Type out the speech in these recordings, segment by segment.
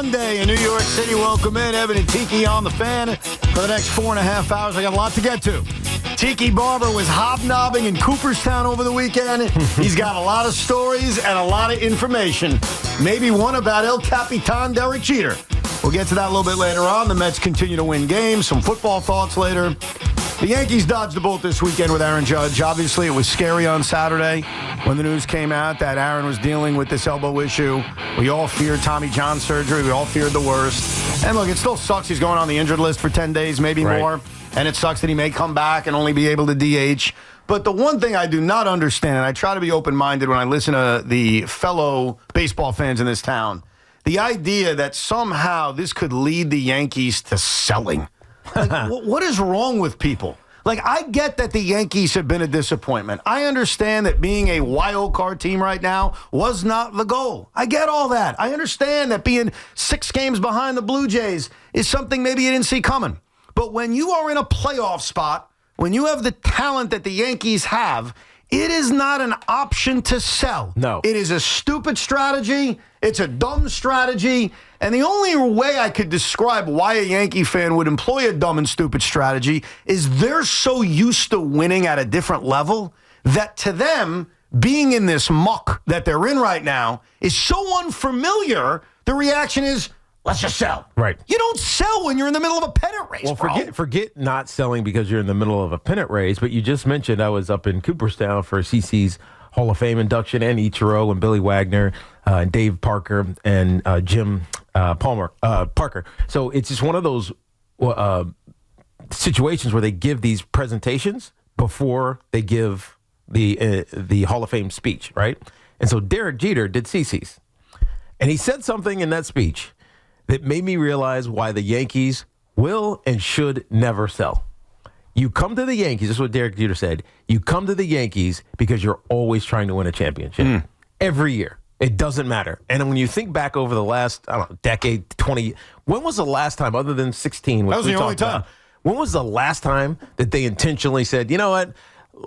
Monday in New York City. Welcome in, Evan and Tiki on the fan for the next 4.5 hours. I got a lot to get to. Tiki Barber was hobnobbing in Cooperstown over the weekend. He's got a lot of stories and a lot of information. Maybe one about El Capitan Derek Jeter. We'll get to that a little bit later on. The Mets continue to win games. Some football thoughts later. The Yankees dodged the bullet this weekend with Aaron Judge. Obviously, it was scary on Saturday when the news came out that Aaron was dealing with this elbow issue. We all feared Tommy John surgery. We all feared the worst. And look, it still sucks he's going on the injured list for 10 days, maybe more. And it sucks that he may come back and only be able to DH. But the one thing I do not understand, and I try to be open-minded when I listen to the fellow baseball fans in this town, the idea that somehow this could lead the Yankees to selling. Like, what is wrong with people? Like, I get that the Yankees have been a disappointment. I understand that being a wild card team right now was not the goal. I get all that. I understand that being 6 games behind the Blue Jays is something maybe you didn't see coming. But when you are in a playoff spot, when you have the talent that the Yankees have, it is not an option to sell. No. It is a stupid strategy. It's a dumb strategy. And the only way I could describe why a Yankee fan would employ a dumb and stupid strategy is they're so used to winning at a different level that to them, being in this muck that they're in right now is so unfamiliar, the reaction is, let's just sell. Right. You don't sell when you're in the middle of a pennant race, Well, bro. forget not selling because you're in the middle of a pennant race, but you just mentioned I was up in Cooperstown for CC's Hall of Fame induction, and Ichiro and Billy Wagner and Dave Parker and Jim Parker. So it's just one of those situations where they give these presentations before they give the Hall of Fame speech, right? And so Derek Jeter did CC's, and he said something in that speech that made me realize why the Yankees will and should never sell. You come to the Yankees, this is what Derek Jeter said, you come to the Yankees because you're always trying to win a championship. Every year. It doesn't matter. And when you think back over the last, I don't know, decade, 20, when was the last time, other than 16? That was the only time. When was the last time that they intentionally said, you know what,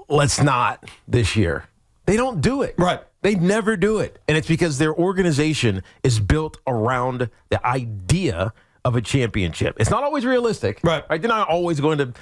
let's not this year? They don't do it. Right. They never do it. And it's because their organization is built around the idea of a championship. It's not always realistic. Right. They're not always going to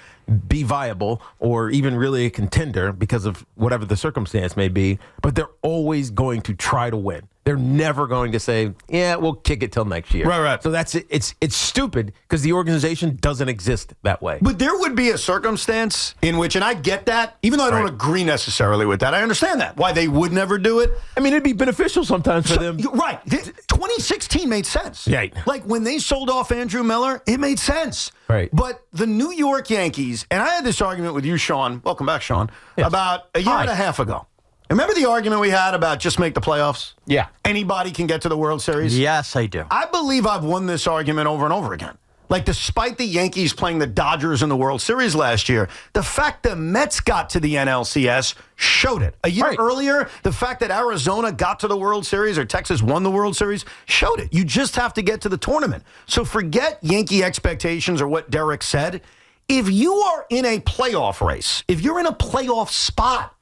be viable or even really a contender because of whatever the circumstance may be, but they're always going to try to win. They're never going to say, yeah, we'll kick it till next year. Right. So that's it. It's stupid because the organization doesn't exist that way. But there would be a circumstance in which, and I get that, even though I don't agree necessarily with that, I understand that, why they would never do it. I mean, it'd be beneficial sometimes for them. Right. 2016 made sense. Right. Like when they sold off Andrew Miller, it made sense. Right. But the New York Yankees, and I had this argument with you, Shaun, welcome back, Shaun, about a year and a half ago. Remember the argument we had about just make the playoffs? Yeah. Anybody can get to the World Series? Yes, I do. I believe I've won this argument over and over again. Like, despite the Yankees playing the Dodgers in the World Series last year, the fact the Mets got to the NLCS showed it. A year earlier, the fact that Arizona got to the World Series or Texas won the World Series showed it. You just have to get to the tournament. So forget Yankee expectations or what Derek said. If you are in a playoff race, if you're in a playoff spot,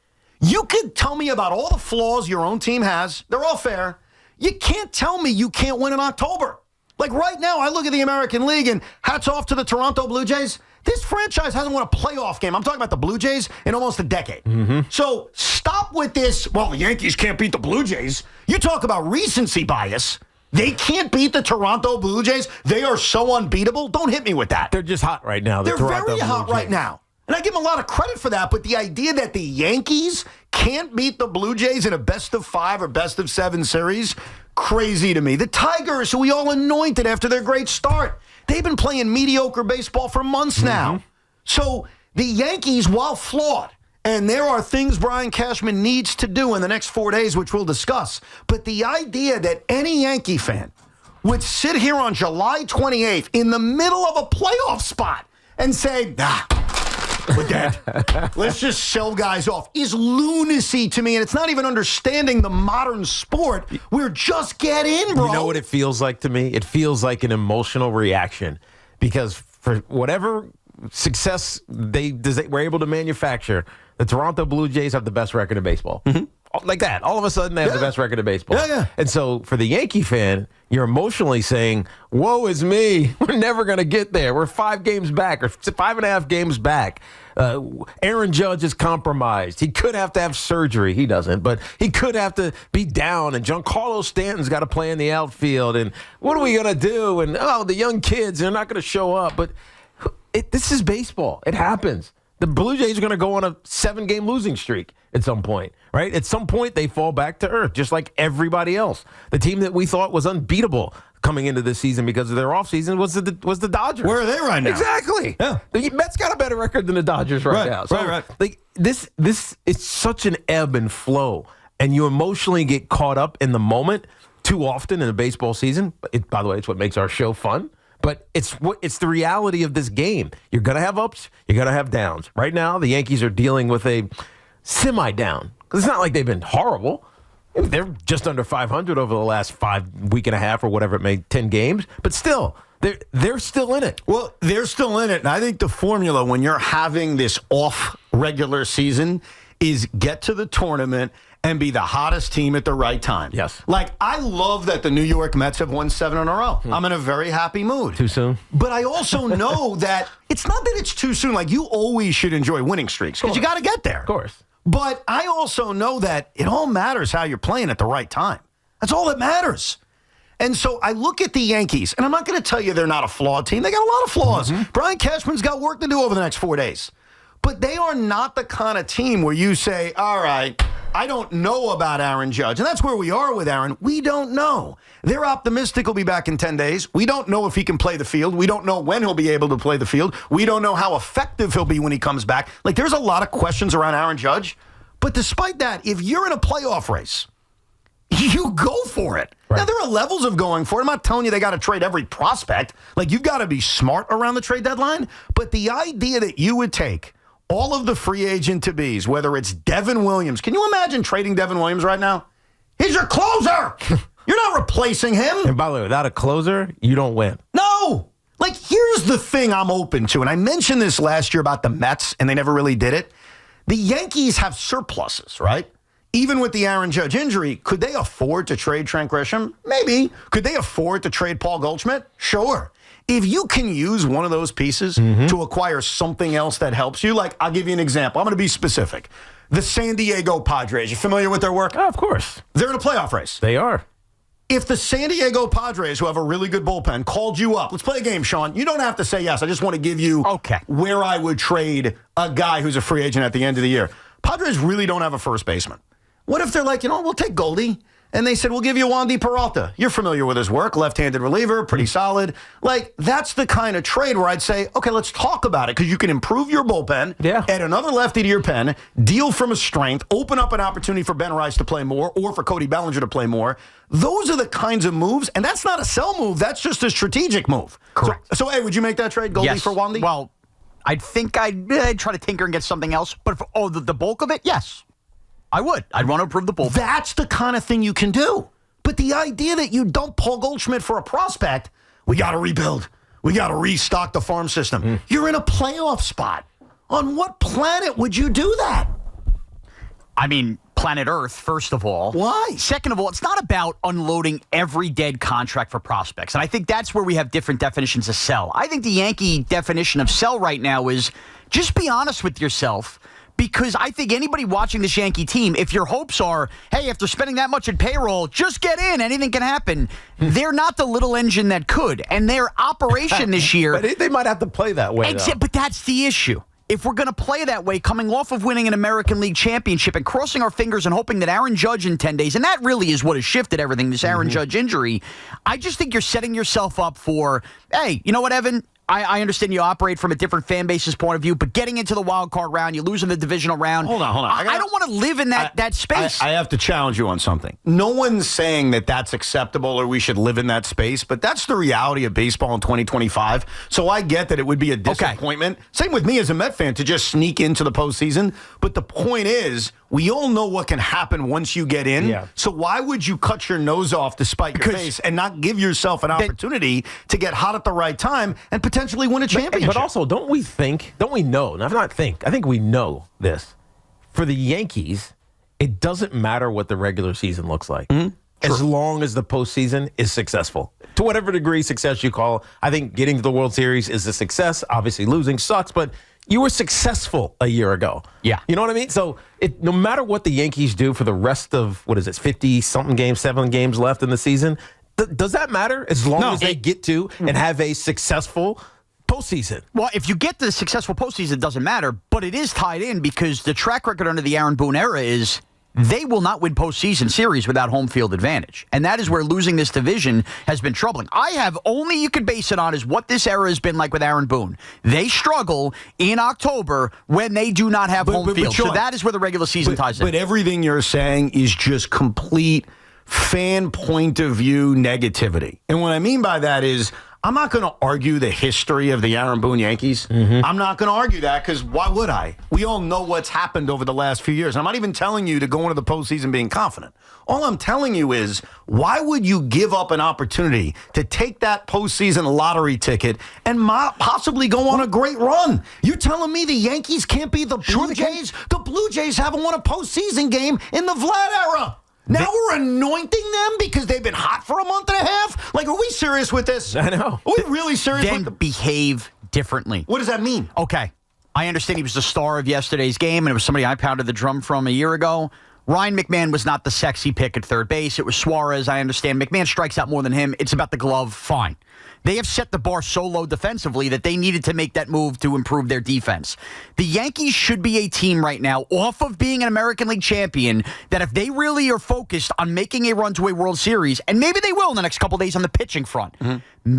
you can tell me about all the flaws your own team has. They're all fair. You can't tell me you can't win in October. Like right now, I look at the American League, and hats off to the Toronto Blue Jays. This franchise hasn't won a playoff game. I'm talking about the Blue Jays in almost a decade. So stop with this, well, the Yankees can't beat the Blue Jays. You talk about recency bias. They can't beat the Toronto Blue Jays. They are so unbeatable. Don't hit me with that. They're just hot right now. They're very hot right now. And I give them a lot of credit for that, but the idea that the Yankees can't beat the Blue Jays in a best-of-5 or best-of-7 series, crazy to me. The Tigers, who we all anointed after their great start, they've been playing mediocre baseball for months now. So the Yankees, while flawed, and there are things Brian Cashman needs to do in the next 4 days, which we'll discuss, but the idea that any Yankee fan would sit here on July 28th in the middle of a playoff spot and say, we're dead. Let's just sell guys off is lunacy to me, and it's not even understanding the modern sport. We're just get in, bro. You know what it feels like to me? It feels like an emotional reaction because for whatever success they were able to manufacture, the Toronto Blue Jays have the best record in baseball. like that. All of a sudden, they have the best record in baseball. Yeah. And so for the Yankee fan, you're emotionally saying, woe is me. We're never going to get there. We're 5 games back or 5.5 games back. Aaron Judge is compromised. He could have to have surgery. He doesn't, but he could have to be down. And Giancarlo Stanton's got to play in the outfield. And what are we going to do? And, the young kids, they're not going to show up. But this is baseball. It happens. The Blue Jays are going to go on a 7-game losing streak at some point, right? At some point, they fall back to earth, just like everybody else. The team that we thought was unbeatable coming into this season because of their offseason was the Dodgers. Where are they right now? Exactly. Yeah. The Mets got a better record than the Dodgers right now. So, right. Like this, it's such an ebb and flow, and you emotionally get caught up in the moment too often in a baseball season. By the way, it's what makes our show fun. But it's the reality of this game. You're going to have ups. You're going to have downs. Right now, the Yankees are dealing with a semi-down. Because it's not like they've been horrible. They're just under 500 over the last 5 week and a half or whatever it may, 10 games. But still, they're still in it. Well, they're still in it. And I think the formula when you're having this off regular season is get to the tournament and be the hottest team at the right time. Yes. Like, I love that the New York Mets have won 7 in a row. I'm in a very happy mood. Too soon? But I also know that it's not that it's too soon. Like, you always should enjoy winning streaks because you got to get there. Of course. But I also know that it all matters how you're playing at the right time. That's all that matters. And so I look at the Yankees, and I'm not going to tell you they're not a flawed team. They got a lot of flaws. Brian Cashman's got work to do over the next 4 days. But they are not the kind of team where you say, all right, I don't know about Aaron Judge. And that's where we are with Aaron. We don't know. They're optimistic he'll be back in 10 days. We don't know if he can play the field. We don't know when he'll be able to play the field. We don't know how effective he'll be when he comes back. Like, there's a lot of questions around Aaron Judge. But despite that, if you're in a playoff race, you go for it. Right. Now, there are levels of going for it. I'm not telling you they got to trade every prospect. Like, you've got to be smart around the trade deadline. But the idea that you would take all of the free agent to-bes, whether it's Devin Williams. Can you imagine trading Devin Williams right now? He's your closer. You're not replacing him. And by the way, without a closer, you don't win. No. Like, here's the thing I'm open to, and I mentioned this last year about the Mets, and they never really did it. The Yankees have surpluses, right? Even with the Aaron Judge injury, could they afford to trade Trent Grisham? Maybe. Could they afford to trade Paul Goldschmidt? Sure. If you can use one of those pieces to acquire something else that helps you, like, I'll give you an example. I'm going to be specific. The San Diego Padres, you familiar with their work? Oh, of course. They're in a playoff race. They are. If the San Diego Padres, who have a really good bullpen, called you up, let's play a game, Shaun. You don't have to say yes. I just want to give you where I would trade a guy who's a free agent at the end of the year. Padres really don't have a first baseman. What if they're like, we'll take Goldie? And they said, we'll give you Wandy Peralta. You're familiar with his work, left-handed reliever, pretty solid. Like, that's the kind of trade where I'd say, okay, let's talk about it because you can improve your bullpen, add another lefty to your pen, deal from a strength, open up an opportunity for Ben Rice to play more or for Cody Bellinger to play more. Those are the kinds of moves, and that's not a sell move. That's just a strategic move. Correct. So hey, would you make that trade, Goldie for Wandy? Well, I think I'd try to tinker and get something else, but for the bulk of it, yes. I would. I'd want to improve the bullpen. That's the kind of thing you can do. But the idea that you dump Paul Goldschmidt for a prospect, we got to rebuild. We got to restock the farm system. You're in a playoff spot. On what planet would you do that? I mean, planet Earth, first of all. Why? Second of all, it's not about unloading every dead contract for prospects. And I think that's where we have different definitions of sell. I think the Yankee definition of sell right now is just be honest with yourself. Because I think anybody watching this Yankee team, if your hopes are, hey, after spending that much in payroll, just get in, anything can happen. They're not the little engine that could. And their operation this year. But they might have to play that way, though. But that's the issue. If we're going to play that way, coming off of winning an American League championship and crossing our fingers and hoping that Aaron Judge in 10 days, and that really is what has shifted everything, this Aaron Judge injury, I just think you're setting yourself up for, hey, you know what, Evan? I understand you operate from a different fan base's point of view, but getting into the wild card round, you lose in the divisional round. Hold on. I don't want to live in that space. I have to challenge you on something. No one's saying that that's acceptable or we should live in that space, but that's the reality of baseball in 2025. So I get that it would be a disappointment. Okay. Same with me as a Met fan to just sneak into the postseason. But the point is, we all know what can happen once you get in. Yeah. So why would you cut your nose off to spite your face and not give yourself an opportunity to get hot at the right time and potentially win a championship? But also, don't we know, I think we know this. For the Yankees, it doesn't matter what the regular season looks like. As long as the postseason is successful. To whatever degree success you call, I think getting to the World Series is a success. Obviously, losing sucks, but you were successful a year ago. Yeah. You know what I mean? So no matter what the Yankees do for the rest of, 50-something games, 7 games left in the season, does that matter as long as they get to and have a successful postseason? Well, if you get to the successful postseason, it doesn't matter, but it is tied in because the track record under the Aaron Boone era is they will not win postseason series without home field advantage. And that is where losing this division has been troubling. I have only you could base it on is what this era has been like with Aaron Boone. They struggle in October when they do not have home field. Shaun, so that is where the regular season ties in. But everything you're saying is just complete fan point of view negativity. And what I mean by that is I'm not going to argue the history of the Aaron Boone Yankees. I'm not going to argue that because why would I? We all know what's happened over the last few years. I'm not even telling you to go into the postseason being confident. All I'm telling you is why would you give up an opportunity to take that postseason lottery ticket and possibly go on a great run? You're telling me the Yankees can't beat the Blue Jays? The Blue Jays haven't won a postseason game in the Vlad era. Now we're anointing them because they've been hot for a month and a half? Like, are we serious with this? I know. Are we really serious Then with behave differently. What does that mean? Okay. I understand he was the star of yesterday's game, and it was somebody I pounded the drum from a year ago. Ryan McMahon was not the sexy pick at third base. It was Suarez, I understand. McMahon strikes out more than him. It's about the glove. Fine. They have set the bar so low defensively that they needed to make that move to improve their defense. The Yankees should be a team right now, off of being an American League champion, that if they really are focused on making a run to a World Series, and maybe they will in the next couple days on the pitching front,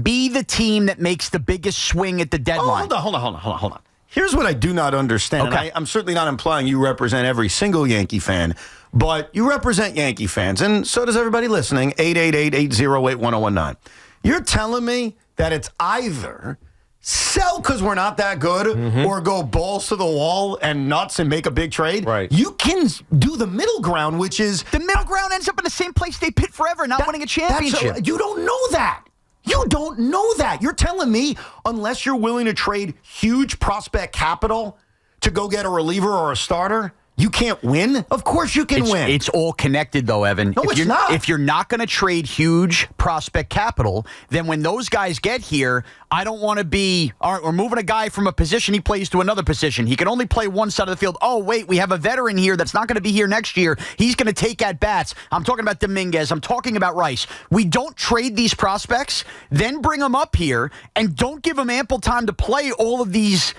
be the team that makes the biggest swing at the deadline. Hold on. Here's what I do not understand. Okay. And I'm certainly not implying you represent every single Yankee fan, but you represent Yankee fans, and so does everybody listening, 888-808-1019. You're telling me that it's either sell because we're not that good or go balls to the wall and nuts and make a big trade. Right. You can do the middle ground, which is... The middle ground ends up in the same place they pit forever, not winning a championship. You don't know that. You don't know that. You're telling me unless you're willing to trade huge prospect capital to go get a reliever or a starter, you can't win? Of course you can win. It's all connected, though, Evan. No, it's not. If you're not going to trade huge prospect capital, then when those guys get here, I don't want to be, all right, we're moving a guy from a position he plays to another position. He can only play one side of the field. Oh, wait, we have a veteran here that's not going to be here next year. He's going to take at bats. I'm talking about Dominguez. I'm talking about Rice. We don't trade these prospects, then bring them up here, and don't give them ample time to play all of these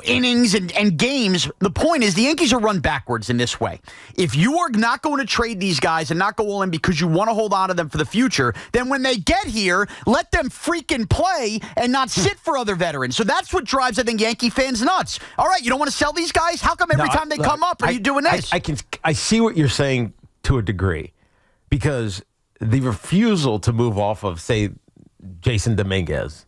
innings and games. The point is the Yankees are run backwards in this way. If you are not going to trade these guys and not go all in because you want to hold on to them for the future, then when they get here, let them freaking play and not sit for other veterans. So that's what drives, I think, Yankee fans nuts. All right, you don't want to sell these guys? How come every time they come up, are you doing this? I see what you're saying to a degree because the refusal to move off of, say, Jason Dominguez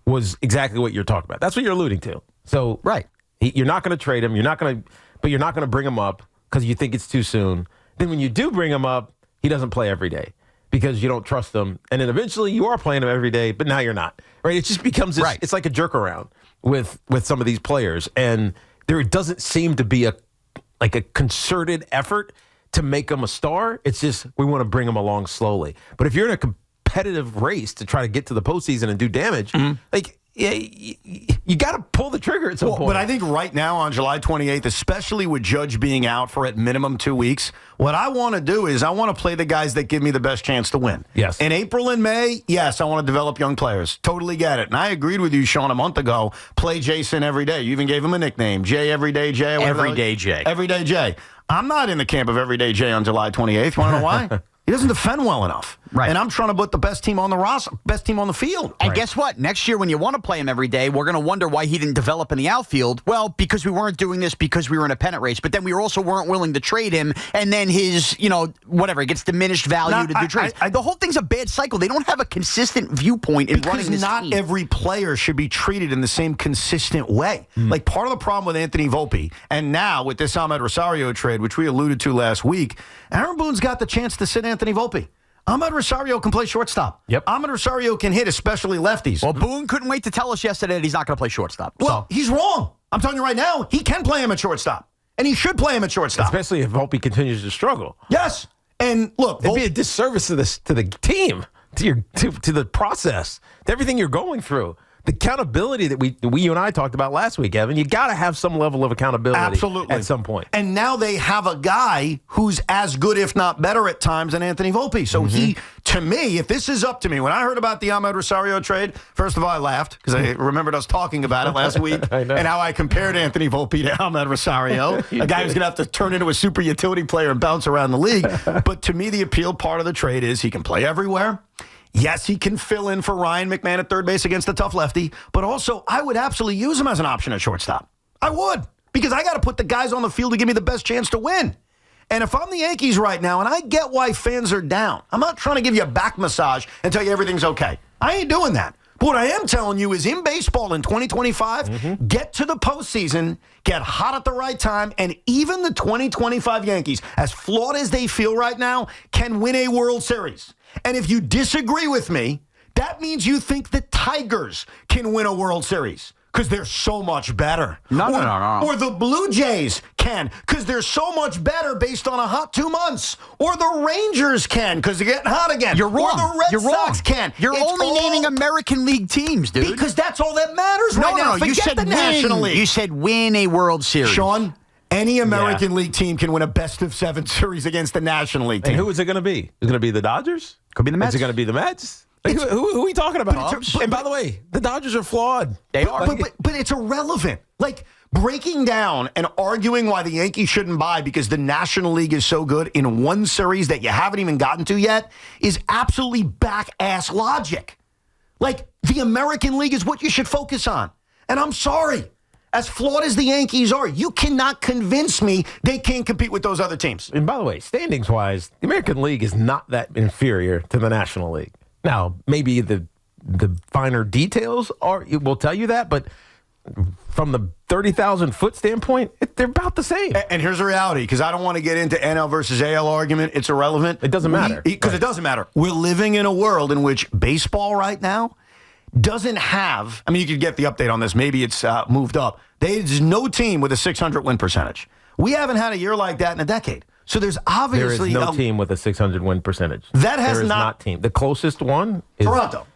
was exactly what you're talking about. That's what you're alluding to. So right, you're not going to trade him. But you're not going to bring him up because you think it's too soon. Then when you do bring him up, he doesn't play every day because you don't trust him. And then eventually you are playing him every day, but now you're not. Right? It just becomes this, It's like a jerk around with some of these players, and there doesn't seem to be a concerted effort to make him a star. It's just we want to bring him along slowly. But if you're in a competitive race to try to get to the postseason and do damage, you got to pull the trigger at some point. But I think right now on July 28th, especially with Judge being out for at minimum 2 weeks, what I want to do is I want to play the guys that give me the best chance to win. Yes. In April and May, yes, I want to develop young players. Totally get it. And I agreed with you, Shaun, a month ago. Play Jason every day. You even gave him a nickname. Jay Everyday Jay. Everyday Jay. Everyday Jay. I'm not in the camp of Everyday Jay on July 28th. You want to know why? He doesn't defend well enough. Right. And I'm trying to put the best team on the roster, best team on the field. And guess what? Next year when you want to play him every day, we're going to wonder why he didn't develop in the outfield. Well, because we weren't doing this because we were in a pennant race. But then we also weren't willing to trade him. And then his, he gets diminished value to do trades. The whole thing's a bad cycle. They don't have a consistent viewpoint in running this not team. Every player should be treated in the same consistent way. Like part of the problem with Anthony Volpe, and now with this Ahmed Rosario trade, which we alluded to last week, Aaron Boone's got the chance to sit Anthony Volpe. Ahmed Rosario can play shortstop. Yep. Ahmed Rosario can hit, especially lefties. Well, Boone couldn't wait to tell us yesterday that he's not going to play shortstop. Well, he's wrong. I'm telling you right now, he can play him at shortstop. And he should play him at shortstop. Especially if Volpe continues to struggle. Yes. And look, it'd be a disservice to the team, to the process, to everything you're going through. The accountability that you and I talked about last week, Evan, you got to have some level of accountability absolutely. At some point. And now they have a guy who's as good, if not better at times, than Anthony Volpe. So he, to me, if this is up to me, when I heard about the Ahmed Rosario trade, first of all, I laughed because I remembered us talking about it last week and how I compared Anthony Volpe to Ahmed Rosario, a guy who's going to have to turn into a super utility player and bounce around the league. But to me, the appeal part of the trade is he can play everywhere. Yes, he can fill in for Ryan McMahon at third base against a tough lefty, but also I would absolutely use him as an option at shortstop. I would, because I got to put the guys on the field to give me the best chance to win. And if I'm the Yankees right now, and I get why fans are down, I'm not trying to give you a back massage and tell you everything's okay. I ain't doing that. But what I am telling you is in baseball in 2025, get to the postseason, get hot at the right time, and even the 2025 Yankees, as flawed as they feel right now, can win a World Series. And if you disagree with me, that means you think the Tigers can win a World Series because they're so much better. No. Or the Blue Jays can because they're so much better based on a hot 2 months. Or the Rangers can because they're getting hot again. You're wrong. Or the Red Sox can. You're only naming American League teams, dude. Because that's all that matters right now. You said the National League. You said win a World Series. Shaun, any American League team can win a best-of-7 series against the National League team. And who is it going to be? Is it going to be the Dodgers? Could be the Mets. Is it going to be the Mets? Like, who are we talking about? And by the way, the Dodgers are flawed. They are. But it's irrelevant. Like, breaking down and arguing why the Yankees shouldn't buy because the National League is so good in one series that you haven't even gotten to yet is absolutely back-ass logic. Like, the American League is what you should focus on. And I'm sorry. As flawed as the Yankees are, you cannot convince me they can't compete with those other teams. And by the way, standings-wise, the American League is not that inferior to the National League. Now, maybe the finer details will tell you that, but from the 30,000-foot standpoint, they're about the same. And here's the reality, because I don't want to get into NL versus AL argument. It's irrelevant. It doesn't matter. Because it doesn't matter. We're living in a world in which baseball right now doesn't have, I mean, you could get the update on this. Maybe it's moved up. There's no team with a 600 win percentage. We haven't had a year like that in a decade. So there's obviously there is no team with a 600 win percentage. That has there is not team. The closest one is Toronto.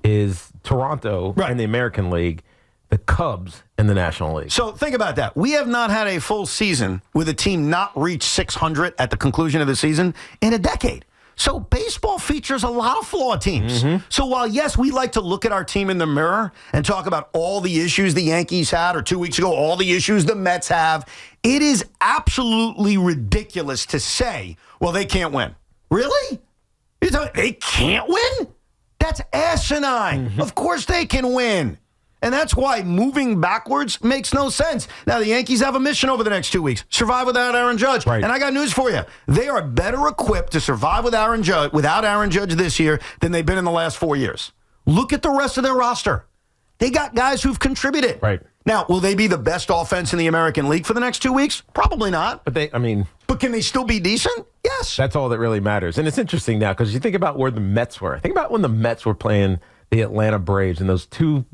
Is Toronto in the American League, the Cubs in the National League. So think about that. We have not had a full season with a team not reach 600 at the conclusion of the season in a decade. So baseball features a lot of flawed teams. So while, yes, we like to look at our team in the mirror and talk about all the issues the Yankees had, or 2 weeks ago, all the issues the Mets have, it is absolutely ridiculous to say, well, they can't win. Really? They can't win? That's asinine. Of course they can win. And that's why moving backwards makes no sense. Now, the Yankees have a mission over the next 2 weeks. Survive without Aaron Judge. Right. And I got news for you. They are better equipped to survive without Aaron Judge this year than they've been in the last 4 years. Look at the rest of their roster. They got guys who've contributed. Right. Now, will they be the best offense in the American League for the next 2 weeks? Probably not. But But can they still be decent? Yes. That's all that really matters. And it's interesting now because you think about where the Mets were. Think about when the Mets were playing the Atlanta Braves and those two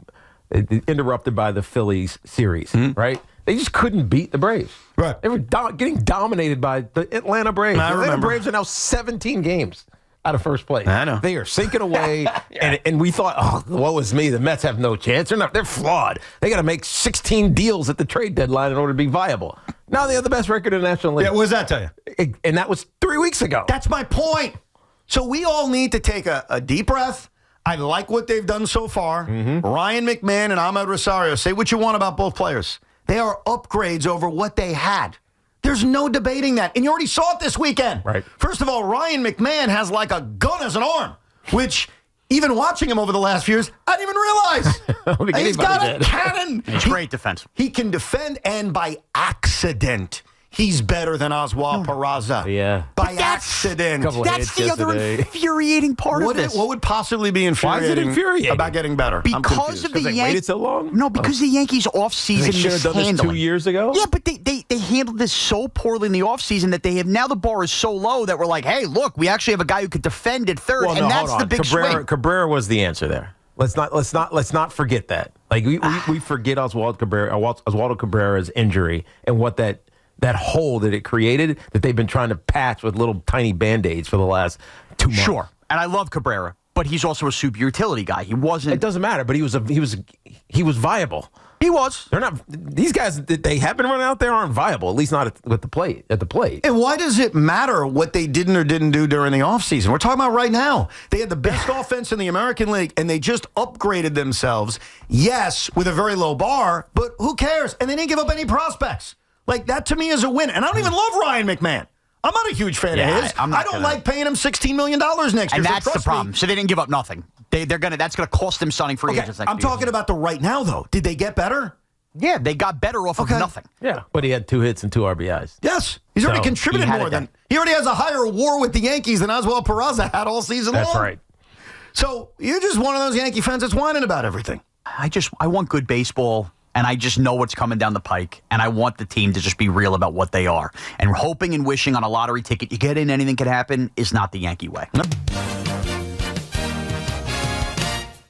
interrupted by the Phillies series, right? They just couldn't beat the Braves. Right. They were getting dominated by the Atlanta Braves. I The Atlanta remember. Braves are now 17 games out of first place. I know. They are sinking away, and we thought, oh, woe is me. The Mets have no chance. They're flawed. They got to make 16 deals at the trade deadline in order to be viable. Now they have the best record in the National League. Yeah, what does that tell you? And that was 3 weeks ago. That's my point. So we all need to take a deep breath. I like what they've done so far. Ryan McMahon and Ahmed Rosario, say what you want about both players. They are upgrades over what they had. There's no debating that. And you already saw it this weekend. Right. First of all, Ryan McMahon has like a gun as an arm, which even watching him over the last few years, I didn't even realize. He's got a cannon. He's great defense. He can defend, and by accident, he's better than Oswald Peraza. Yeah. By accident. That's the other infuriating part of this. What would possibly be infuriating, about getting better? Because of the they waited so long? No, because the Yankees offseason They should have done this 2 years ago? Yeah, but they handled this so poorly in the offseason that they have now the bar is so low that we're like, hey, look, we actually have a guy who could defend at third, Well, no, and that's hold the on. big swing. Cabrera was the answer there. Let's not forget that. Like we forget Oswaldo Cabrera's injury and what that that hole that it created that they've been trying to patch with little tiny Band-Aids for the last 2 months. Sure. And I love Cabrera, but he's also a super utility guy. He wasn't. It doesn't matter, but he was viable. He was. They're not. These guys that they have been running out there aren't viable, at least not at the plate. And why does it matter what they didn't or didn't do during the offseason? We're talking about right now. They had the best offense in the American League, and they just upgraded themselves. Yes, with a very low bar, but who cares? And they didn't give up any prospects. Like, that to me is a win. And I don't even love Ryan McMahon. I'm not a huge fan of his. I don't like paying him $16 million next year. And that's the problem. So they didn't give up nothing. That's going to cost them signing free agents next I'm talking about the right now, though. Did they get better? Yeah, they got better off of nothing. Yeah, but he had 2 hits and 2 RBIs. Yes, he's already contributed more than he already has a higher WAR with the Yankees than Oswald Peraza had all season long. That's right. So you're just one of those Yankee fans that's whining about everything. I want good baseball, and I just know what's coming down the pike, and I want the team to just be real about what they are. And hoping and wishing on a lottery ticket you get in, anything could happen, is not the Yankee way.